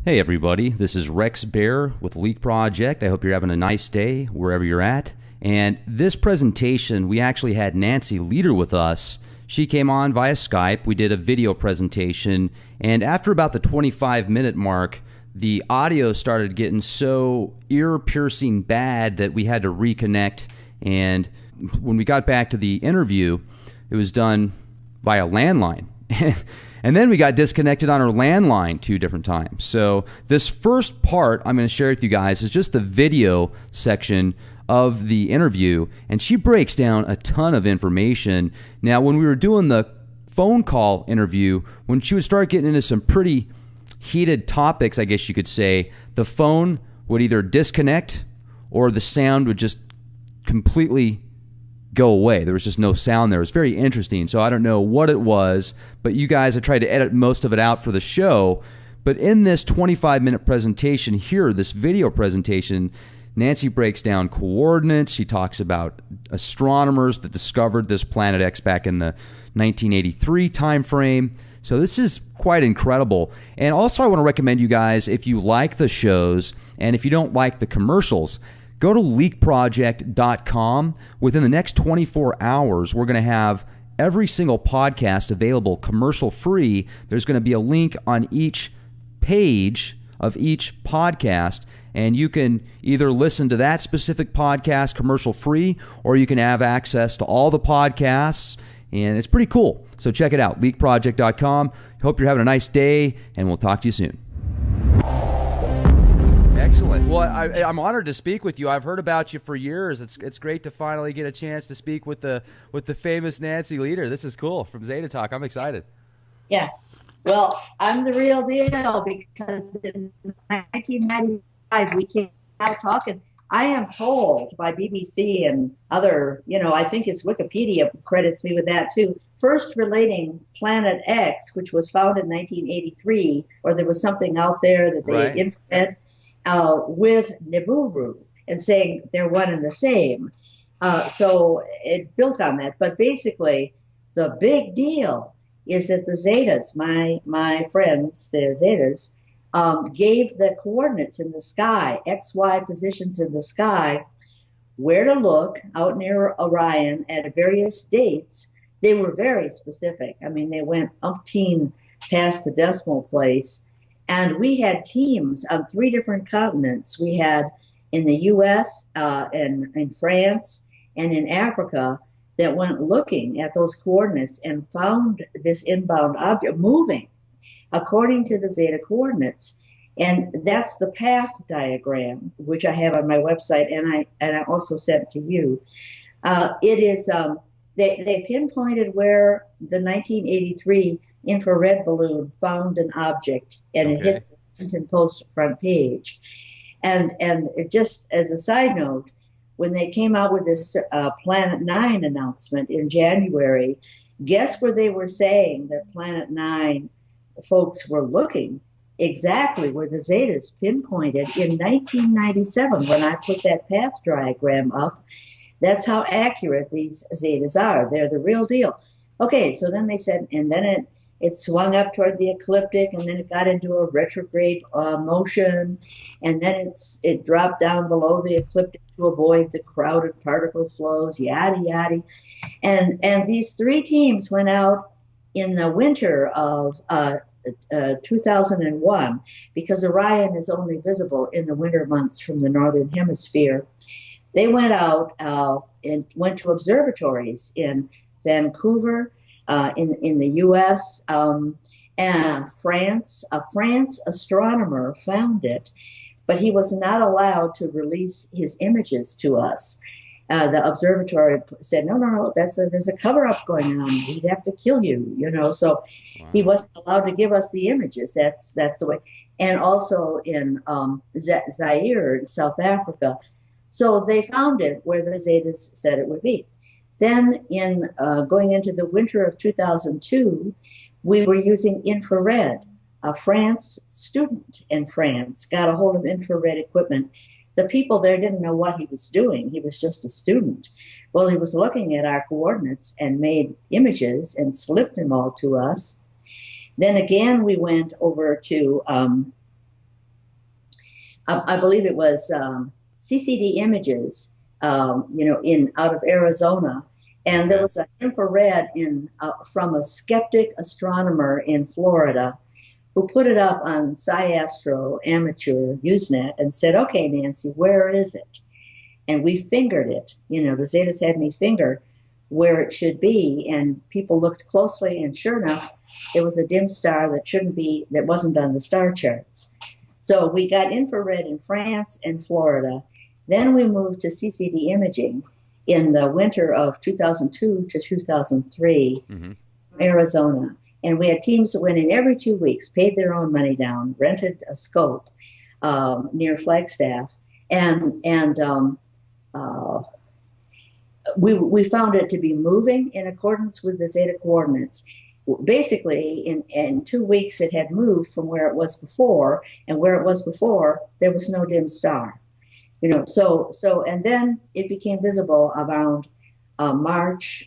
Hey everybody, this is Rex Bear with Leak Project. I hope you're having a nice day wherever you're at. And this presentation, we actually had Nancy Lieder with us. She came on via Skype. We did a video presentation, and after about the 25-minute mark, the audio started getting so ear-piercing bad that we had to reconnect. And when we got back to the interview, it was done via landline. And then we got disconnected on our landline 2 different times. So this first part I'm going to share with you guys is just the video section of the interview, and she breaks down a ton of information. Now, when we were doing the phone call interview, when she would start getting into some pretty heated topics, I guess you could say, the phone would either disconnect or the sound would just completely go away. There was just no sound there. It was very interesting. So I don't know what it was, but you guys, I tried to edit most of it out for the show. But in this 25-minute presentation here, this video presentation, Nancy breaks down coordinates. She talks about astronomers that discovered this Planet X back in the 1983 time frame. So this is quite incredible. And also I want to recommend you guys, if you like the shows and if you don't like the commercials, go to leakproject.com. Within the next 24 hours, we're going to have every single podcast available commercial-free. There's going to be a link on each page of each podcast, and you can either listen to that specific podcast commercial-free, or you can have access to all the podcasts, and it's pretty cool. So check it out, leakproject.com. Hope you're having a nice day, and we'll talk to you soon. Excellent. Well, I'm honored to speak with you. I've heard about you for years. It's great to finally get a chance to speak with the famous Nancy Lieder. This is cool from Zeta Talk. I'm excited. Yeah. Well, I'm the real deal because in 1995 we came out talking. I am told by BBC and other, I think it's Wikipedia credits me with that too. First relating Planet X, which was found in 1983, or there was something out there that they infrared. With Nibiru and saying they're one and the same. So it built on that. But basically, the big deal is that the Zetas, my friends, the Zetas, gave the coordinates in the sky, XY positions in the sky, where to look out near Orion at various dates. They were very specific. I mean, they went umpteen past the decimal place. And we had teams on 3 different continents. We had in the U.S., and in France, and in Africa that went looking at those coordinates and found this inbound object moving according to the Zeta coordinates. And that's the path diagram, which I have on my website, and I also sent to you. It is they pinpointed where the 1983 infrared balloon found an object, and it hit the Washington Post front page. And it just as a side note, when they came out with this Planet 9 announcement in January, guess where they were saying that Planet 9 folks were looking? Exactly where the Zetas pinpointed in 1997 when I put that path diagram up. That's how accurate these Zetas are. They're the real deal. Okay, so then they said, and then it swung up toward the ecliptic, and then it got into a retrograde motion, and then it dropped down below the ecliptic to avoid the crowded particle flows, yada, yada. And these 3 teams went out in the winter of 2001, because Orion is only visible in the winter months from the northern hemisphere. They went out and went to observatories in Vancouver, in the U.S., and France. A France astronomer found it, but he was not allowed to release his images to us. The observatory said, no, there's a cover-up going on. We'd have to kill you, So he wasn't allowed to give us the images. That's the way. And also in Zaire, in South Africa. So they found it where the Zetas said it would be. Then in going into the winter of 2002, we were using infrared. A France student in France got a hold of infrared equipment. The people there didn't know what he was doing. He was just a student. Well, he was looking at our coordinates and made images and slipped them all to us. Then again, we went over to I believe it was CCD images, in out of Arizona, and there Okay. was an infrared in from a skeptic astronomer in Florida who put it up on SciAstro Amateur Usenet and said, "Okay, Nancy, where is it?" And we fingered it. The Zetas had me finger where it should be, and people looked closely, and sure enough, it was a dim star that wasn't on the star charts. So we got infrared in France and Florida. Then we moved to CCD imaging in the winter of 2002 to 2003, Mm-hmm. Arizona. And we had teams that went in every 2 weeks, paid their own money down, rented a scope near Flagstaff, and uh, we found it to be moving in accordance with the zeta coordinates. Basically, in 2 weeks, it had moved from where it was before, and where it was before, there was no dim star. And then it became visible around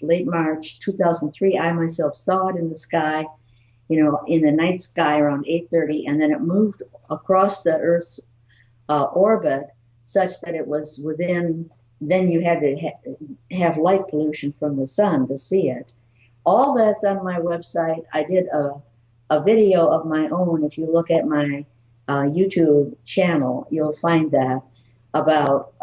late March 2003. I myself saw it in the sky, in the night sky around 8:30, and then it moved across the Earth's orbit such that it was within. Then you had to have light pollution from the sun to see it. All that's on my website. I did a video of my own. If you look at my YouTube channel, you'll find that about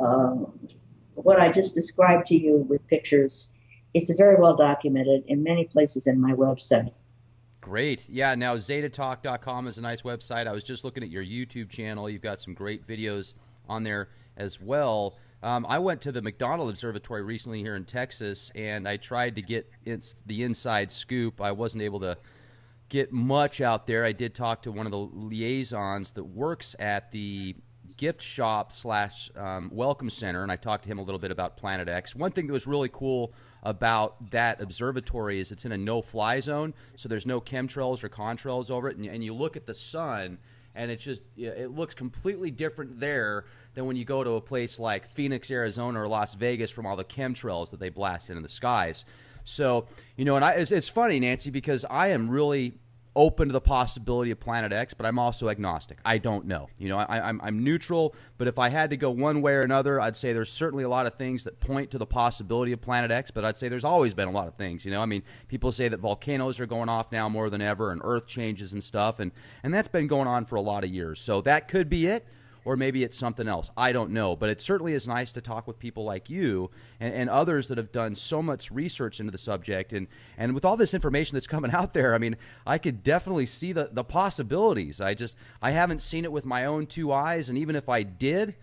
what I just described to you with pictures. It's very well documented in many places in my website. Great. Yeah, now zetatalk.com is a nice website. I was just looking at your YouTube channel. You've got some great videos on there as well. I went to the McDonald Observatory recently here in Texas, and I tried to get the inside scoop. I wasn't able to get much out there. I did talk to one of the liaisons that works at the gift shop slash welcome center, and I talked to him a little bit about Planet X. One thing that was really cool about that observatory is it's in a no-fly zone, so there's no chemtrails or contrails over it, and you look at the sun, and it looks completely different there than when you go to a place like Phoenix, Arizona, or Las Vegas from all the chemtrails that they blast into the skies. So, and it's funny, Nancy, because I am really open to the possibility of Planet X, but I'm also agnostic. I don't know. I'm neutral, but if I had to go one way or another, I'd say there's certainly a lot of things that point to the possibility of Planet X, but I'd say there's always been a lot of things. People say that volcanoes are going off now more than ever, and Earth changes and stuff, and that's been going on for a lot of years. So that could be it. Or maybe it's something else. I don't know. But it certainly is nice to talk with people like you and others that have done so much research into the subject. And with all this information that's coming out there, I could definitely see the possibilities. I haven't seen it with my own two eyes. And even if I did,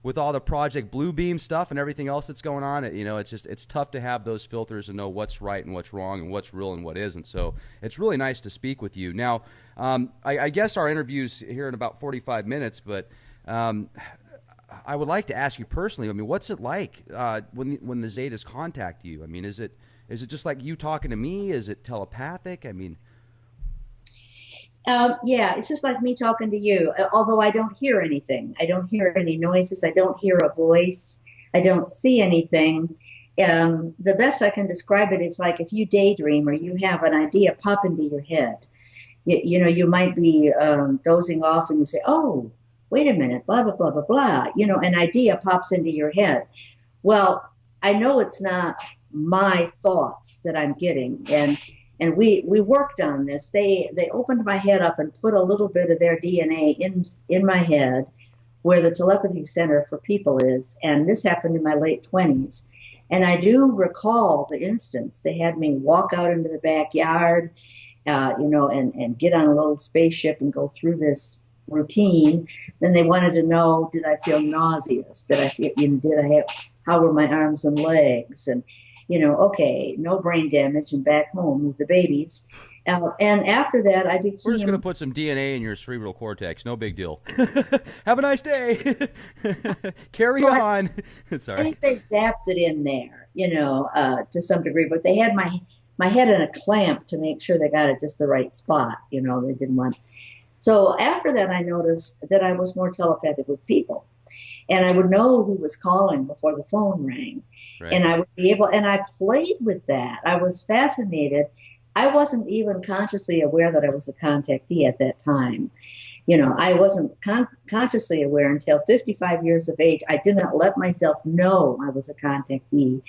with all the Project Bluebeam stuff and everything else that's going on, it's tough to have those filters and know what's right and what's wrong and what's real and what isn't. So it's really nice to speak with you. Now, I guess our interview's here in about 45 minutes, but I would like to ask you personally. What's it like when the Zetas contact you? Is it just like you talking to me? Is it telepathic? Yeah, it's just like me talking to you. Although I don't hear anything, I don't hear any noises. I don't hear a voice. I don't see anything. The best I can describe it is like if you daydream or you have an idea pop into your head. You might be dozing off and you say, "Oh, wait a minute, blah, blah, blah, blah, blah." An idea pops into your head. Well, I know it's not my thoughts that I'm getting. And we worked on this. They opened my head up and put a little bit of their DNA in my head where the telepathy center for people is. And this happened in my late 20s. And I do recall the instance. They had me walk out into the backyard, and get on a little spaceship and go through this routine. Then they wanted to know, did I feel nauseous? How were my arms and legs? And, okay, no brain damage and back home with the babies. And after that, I became... We're just going to put some DNA in your cerebral cortex. No big deal. Have a nice day. Carry on. Sorry. I think they zapped it in there, to some degree. But they had my head in a clamp to make sure they got it just the right spot. They didn't want... So after that, I noticed that I was more telepathic with people. And I would know who was calling before the phone rang. Right. And I would be able... And I played with that. I was fascinated. I wasn't even consciously aware that I was a contactee at that time. I wasn't consciously aware until 55 years of age. I did not let myself know I was a contactee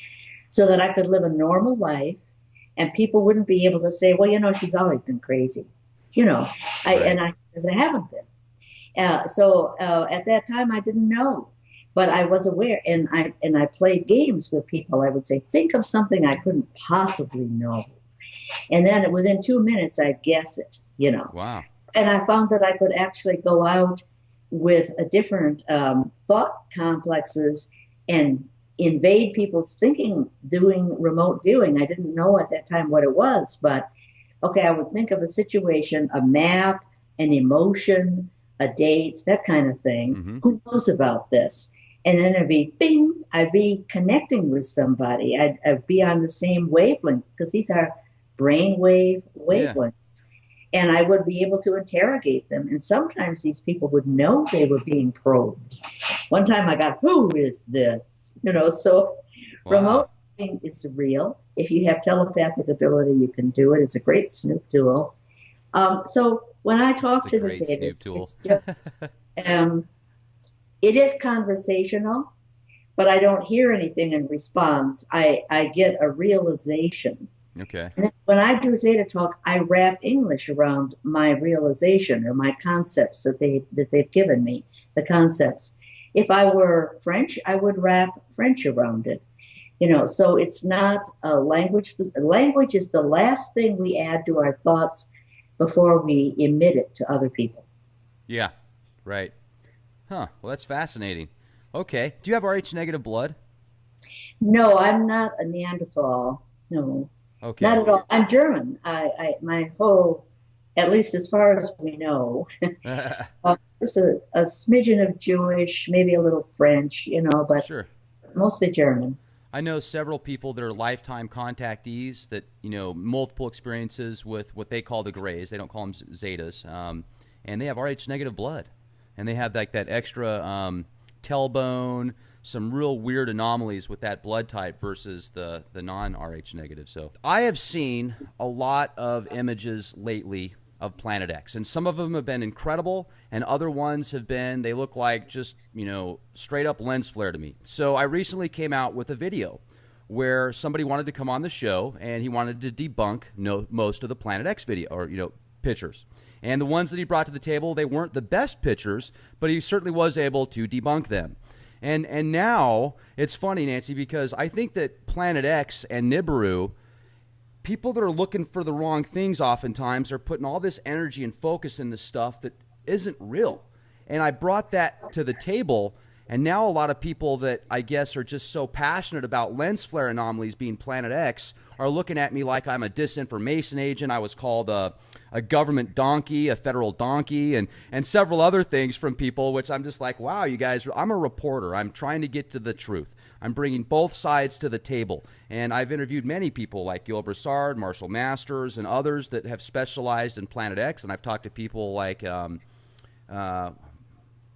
so that I could live a normal life and people wouldn't be able to say, well, she's always been crazy. You know, Right. because I haven't been. So at that time, I didn't know, but I was aware, and I played games with people. I would say, think of something I couldn't possibly know, and then within 2 minutes, I'd guess it. Wow. And I found that I could actually go out with a different thought complexes and invade people's thinking doing remote viewing. I didn't know at that time what it was, but okay, I would think of a situation, a map, an emotion, a date, that kind of thing. Mm-hmm. Who knows about this? And then it'd be bing, I'd be connecting with somebody. I'd be on the same wavelength because these are brainwave Yeah. wavelengths. And I would be able to interrogate them. And sometimes these people would know they were being probed. One time I got, who is this? So Wow. remote viewing is real. If you have telepathic ability, you can do it. It's a great snoop tool. So when I It's talk a to the great Snoop Zetas, tool. it's just, um, it is conversational, but I don't hear anything in response. I get a realization. Okay. And then when I do Zeta talk, I wrap English around my realization or my concepts that they've given me, the concepts. If I were French, I would wrap French around it. So it's not a language. Language is the last thing we add to our thoughts before we emit it to other people. Yeah. Right. Huh. Well, that's fascinating. Okay. Do you have Rh negative blood? No, I'm not a Neanderthal. No, not Okay. at all. I'm German. My whole, at least as far as we know, just a smidgen of Jewish, maybe a little French, but Sure. mostly German. I know several people that are lifetime contactees that, multiple experiences with what they call the grays. They don't call them Zetas. And they have Rh negative blood. And they have like that extra tailbone, some real weird anomalies with that blood type versus the non-Rh negative. So I have seen a lot of images lately of Planet X, and some of them have been incredible, and other ones have been, they look like just, straight up lens flare to me. So I recently came out with a video where somebody wanted to come on the show, and he wanted to debunk most of the Planet X video, or, pictures. And the ones that he brought to the table, they weren't the best pictures, but he certainly was able to debunk them. And now it's funny, Nancy, because I think that Planet X and Nibiru, people that are looking for the wrong things oftentimes are putting all this energy and focus into stuff that isn't real. And I brought that to the table, and now a lot of people that I guess are just so passionate about lens flare anomalies being Planet X are looking at me like I'm a disinformation agent. I was called a government donkey, a federal donkey, and several other things from people, which I'm just like, wow, you guys, I'm a reporter. I'm trying to get to the truth. I'm bringing both sides to the table. And I've interviewed many people like Gil Broussard, Marshall Masters, and others that have specialized in Planet X. And I've talked to people like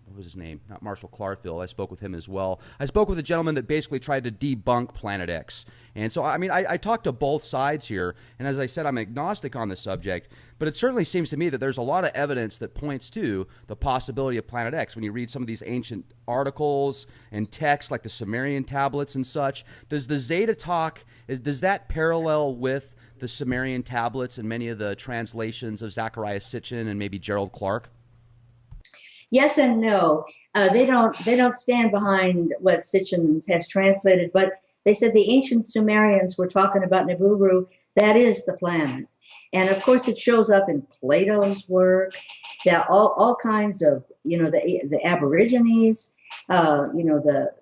what was his name? Not Marshall Clarfield. I spoke with him as well. I spoke with a gentleman that basically tried to debunk Planet X. And so, I talked to both sides here. And as I said, I'm agnostic on the subject. But it certainly seems to me that there's a lot of evidence that points to the possibility of Planet X. When you read some of these ancient articles and texts like the Sumerian tablets and such, does the Zeta talk, does that parallel with the Sumerian tablets and many of the translations of Zachariah Sitchin and maybe Gerald Clark? Yes and no. They don't stand behind what Sitchin has translated, but they said the ancient Sumerians were talking about Nibiru. That is the planet, and of course it shows up in Plato's work. That all kinds of the Aborigines, the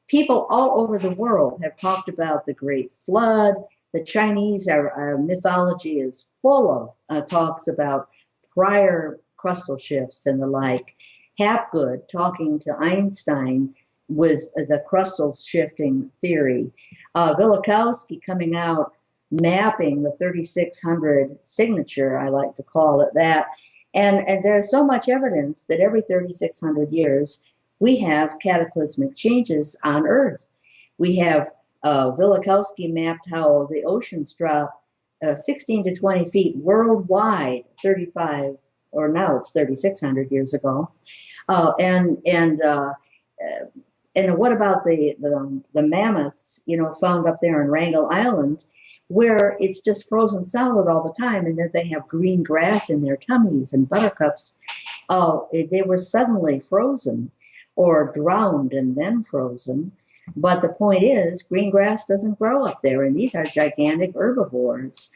people all over the world have talked about the Great Flood. The Chinese our mythology is full of talks about prior crustal shifts and the like. Hapgood talking to Einstein with the crustal shifting theory. Velikovsky coming out mapping the 3600 signature, I like to call it that. And there's so much evidence that every 3600 years we have cataclysmic changes on Earth. We have Velikovsky mapped how the oceans drop 16 to 20 feet worldwide, 35 or now it's 3,600 years ago. Uh, and and uh, and what about the mammoths, found up there in Wrangel Island, where it's just frozen solid all the time, and that they have green grass in their tummies and buttercups. Oh, they were suddenly frozen or drowned and then frozen. But the point is, green grass doesn't grow up there, and these are gigantic herbivores.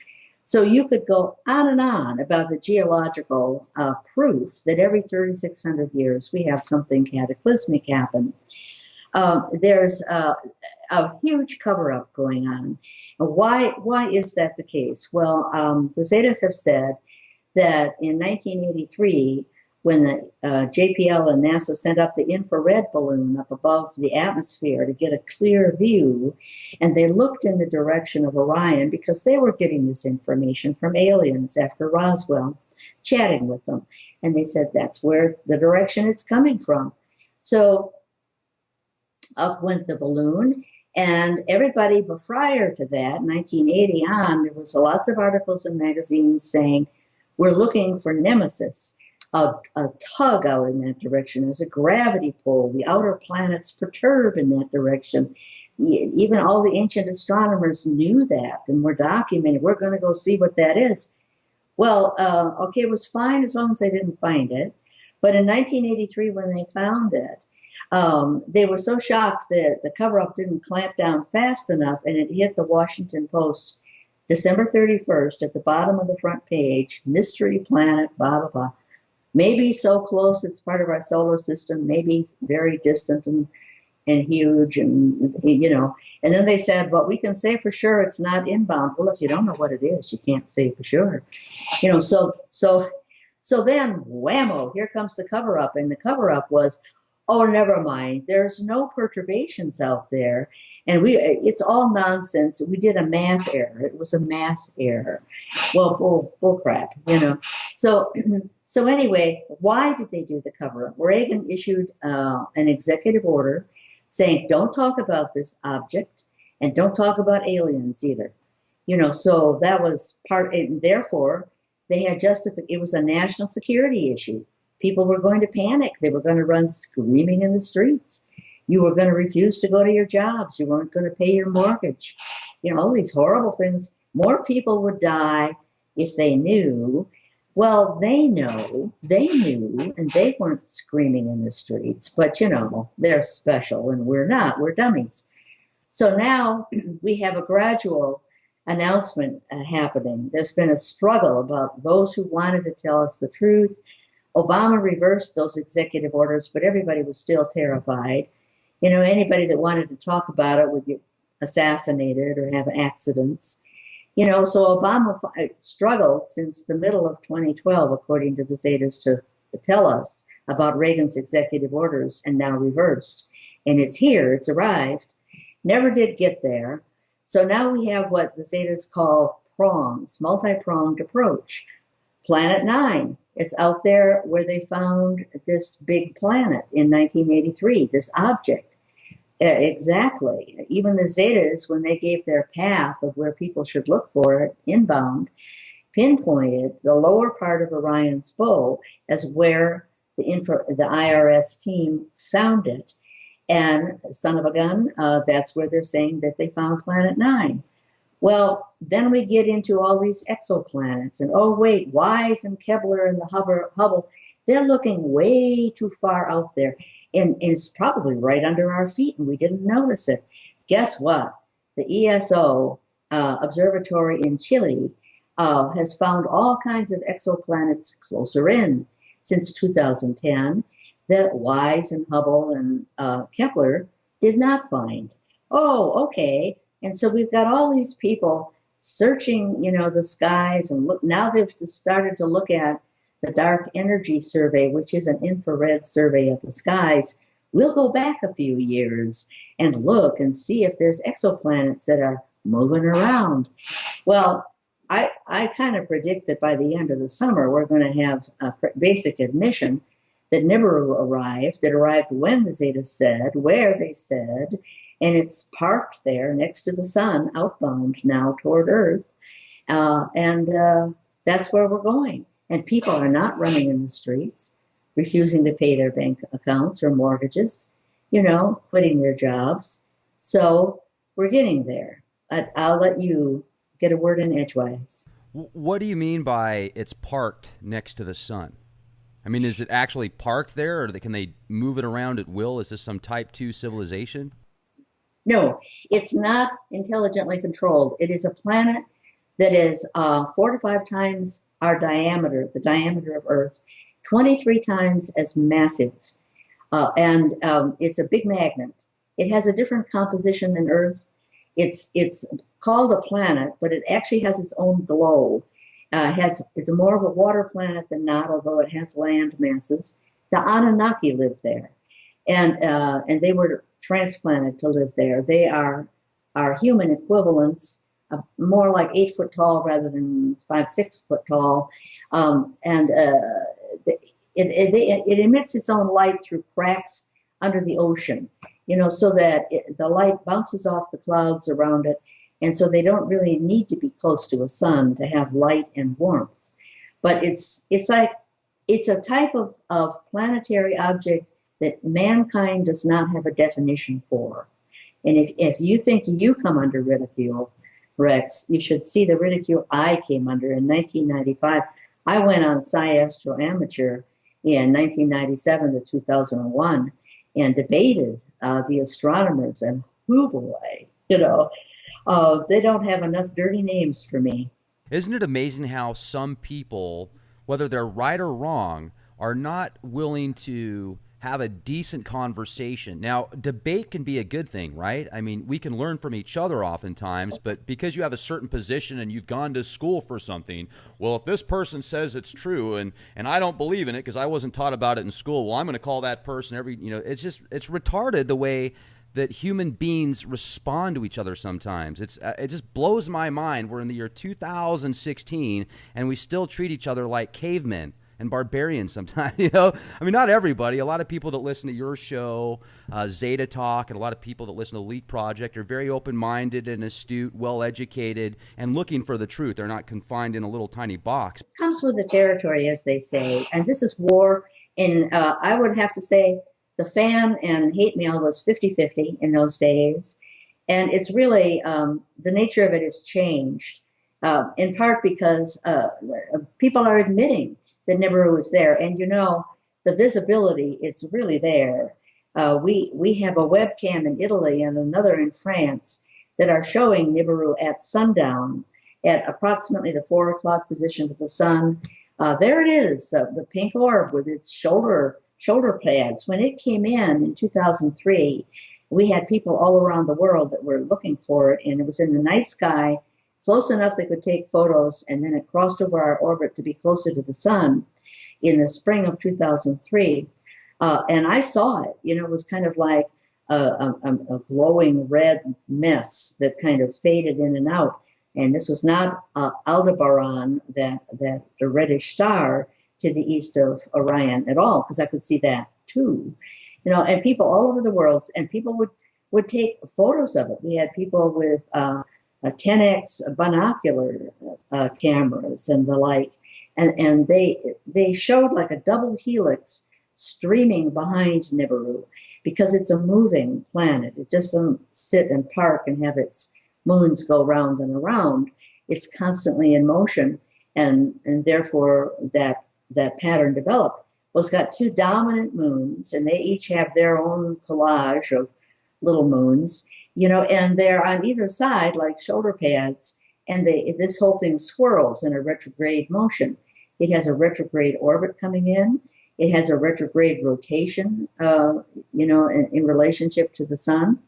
So you could go on and on about the geological proof that every 3,600 years we have something cataclysmic happen. There's a huge cover-up going on. Why is that the case? Well, the Zetas have said that in 1983, when the JPL and NASA sent up the infrared balloon up above the atmosphere to get a clear view, and they looked in the direction of Orion because they were getting this information from aliens after Roswell, chatting with them. And they said that's where the direction it's coming from. So up went the balloon, and everybody, but prior to that, 1980 on, there was lots of articles in magazines saying, we're looking for Nemesis, a tug out in that direction. There's a gravity pull. The outer planets perturb in that direction. Even all the ancient astronomers knew that and were documenting. We're going to go see what that is. Well, okay, it was fine as long as they didn't find it. But in 1983, when they found it, they were so shocked that the cover-up didn't clamp down fast enough, and it hit the Washington Post December 31st at the bottom of the front page, mystery planet, blah, blah, blah. Maybe so close it's part of our solar system, maybe very distant and huge, and and then they said, but we can say for sure it's not inbound. Well, if you don't know what it is, you can't say for sure. So then whammo, here comes the cover-up, and the cover-up was, oh, never mind, there's no perturbations out there, and it's all nonsense. We did a math error. It was a math error. Well, bull crap, So anyway, why did they do the cover-up? Reagan issued an executive order saying, don't talk about this object and don't talk about aliens either. So that was and therefore, they had it was a national security issue. People were going to panic. They were going to run screaming in the streets. You were going to refuse to go to your jobs. You weren't going to pay your mortgage. All these horrible things. More people would die if they knew. Well, they knew, and they weren't screaming in the streets, but they're special and we're not, we're dummies. So now we have a gradual announcement happening. There's been a struggle about those who wanted to tell us the truth. Obama reversed those executive orders, but everybody was still terrified. Anybody that wanted to talk about it would get assassinated or have accidents. So Obama struggled since the middle of 2012, according to the Zetas, to tell us about Reagan's executive orders, and now reversed. And it's here, it's arrived. Never did get there. So now we have what the Zetas call prongs, multi-pronged approach. Planet 9, it's out there where they found this big planet in 1983, this object. Exactly. Even the Zetas, when they gave their path of where people should look for it inbound, pinpointed the lower part of Orion's bow as where the IRS team found it. And son of a gun, that's where they're saying that they found Planet 9. Well, then we get into all these exoplanets, and oh wait, WISE and Kepler and the Hubble, they're looking way too far out there. And it's probably right under our feet, and we didn't notice it. Guess what? The ESO observatory in Chile has found all kinds of exoplanets closer in since 2010 that WISE and Hubble and Kepler did not find. Oh, okay. And so we've got all these people searching, the skies, and look. Now they've started to look at the Dark Energy Survey, which is an infrared survey of the skies. We'll go back a few years and look and see if there's exoplanets that are moving around. Well, I kind of predict that by the end of the summer, we're going to have a basic admission that Nibiru arrived, that arrived when the Zetas said, where they said, and it's parked there next to the sun, outbound now toward Earth. And that's where we're going. and people are not running in the streets, refusing to pay their bank accounts or mortgages, quitting their jobs. So we're getting there. I'll let you get a word in edgewise. What do you mean by it's parked next to the sun? I mean, is it actually parked there, or can they move it around at will? Is this some type 2 civilization? No, it's not intelligently controlled. It is a planet that is 4 to 5 times our diameter, the diameter of Earth, 23 times as massive. And it's a big magnet. It has a different composition than Earth. It's called a planet, but it actually has its own globe. It's more of a water planet than not, although it has land masses. The Anunnaki live there, and they were transplanted to live there. They are human equivalents, more like 8 foot tall rather than 5-6 foot tall, and it emits its own light through cracks under the ocean, so that the light bounces off the clouds around it. And so they don't really need to be close to a sun to have light and warmth. But it's a type of planetary object that mankind does not have a definition for. And if you think you come under ridicule, Rex, you should see the ridicule I came under in 1995. I went on Sci-Astro Amateur in 1997 to 2001 and debated the astronomers, and who boy, they don't have enough dirty names for me. Isn't it amazing how some people, whether they're right or wrong, are not willing to have a decent conversation? Now, debate can be a good thing, right? I mean, we can learn from each other oftentimes, but because you have a certain position and you've gone to school for something, well, if this person says it's true and I don't believe in it because I wasn't taught about it in school, well, I'm going to call that person it's retarded the way that human beings respond to each other sometimes. It just blows my mind. We're in the year 2016 and we still treat each other like cavemen and barbarians sometimes. I mean, not everybody. A lot of people that listen to your show, Zeta Talk, and a lot of people that listen to Leak Project are very open-minded and astute, well-educated, and looking for the truth. They're not confined in a little tiny box. It comes with the territory, as they say, and this is war. And I would have to say the fan and hate mail was 50-50 in those days. And it's really, the nature of it has changed, in part because people are admitting that Nibiru is there. And the visibility, it's really there. We have a webcam in Italy and another in France that are showing Nibiru at sundown at approximately the 4 o'clock position of the sun. There it is, the pink orb with its shoulder pads. When it came in 2003, we had people all around the world that were looking for it, and it was in the night sky, close enough they could take photos, and then it crossed over our orbit to be closer to the sun in the spring of 2003. And I saw it. It was kind of like a glowing red mess that kind of faded in and out. And this was not Aldebaran, the reddish star to the east of Orion at all, because I could see that too. And people all over the world, and people would take photos of it. We had people with a 10x binocular cameras and the like, and they showed like a double helix streaming behind Nibiru, because it's a moving planet. It just doesn't sit and park and have its moons go round and around. It's constantly in motion, and therefore that pattern developed. Well, it's got 2 dominant moons, and they each have their own collage of little moons, and they're on either side like shoulder pads, and this whole thing swirls in a retrograde motion. It has a retrograde orbit coming in. It has a retrograde rotation, in relationship to the sun.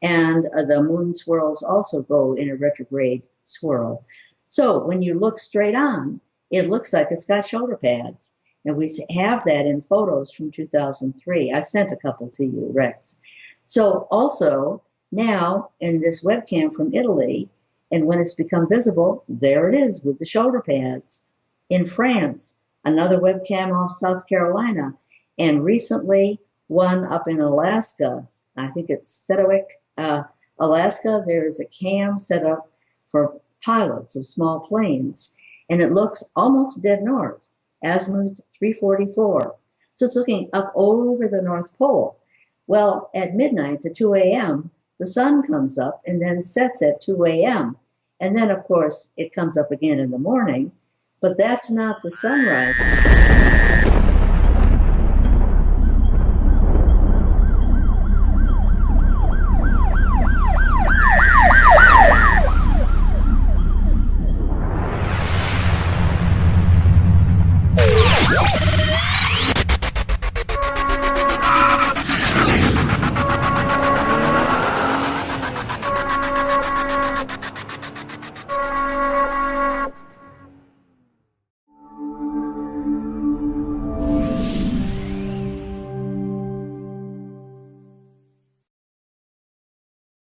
And the moon swirls also go in a retrograde swirl. So when you look straight on, it looks like it's got shoulder pads. And we have that in photos from 2003. I sent a couple to you, Rex. So also now in this webcam from Italy, and when it's become visible, there it is with the shoulder pads. In France, another webcam off South Carolina, and recently one up in Alaska. I think it's Sedgwick, Alaska. There's a cam set up for pilots of small planes, and it looks almost dead north. azimuth 344. So it's looking up over the North Pole. Well, at midnight to 2 a.m., the sun comes up and then sets at 2 a.m. And then, of course, it comes up again in the morning, but that's not the sunrise.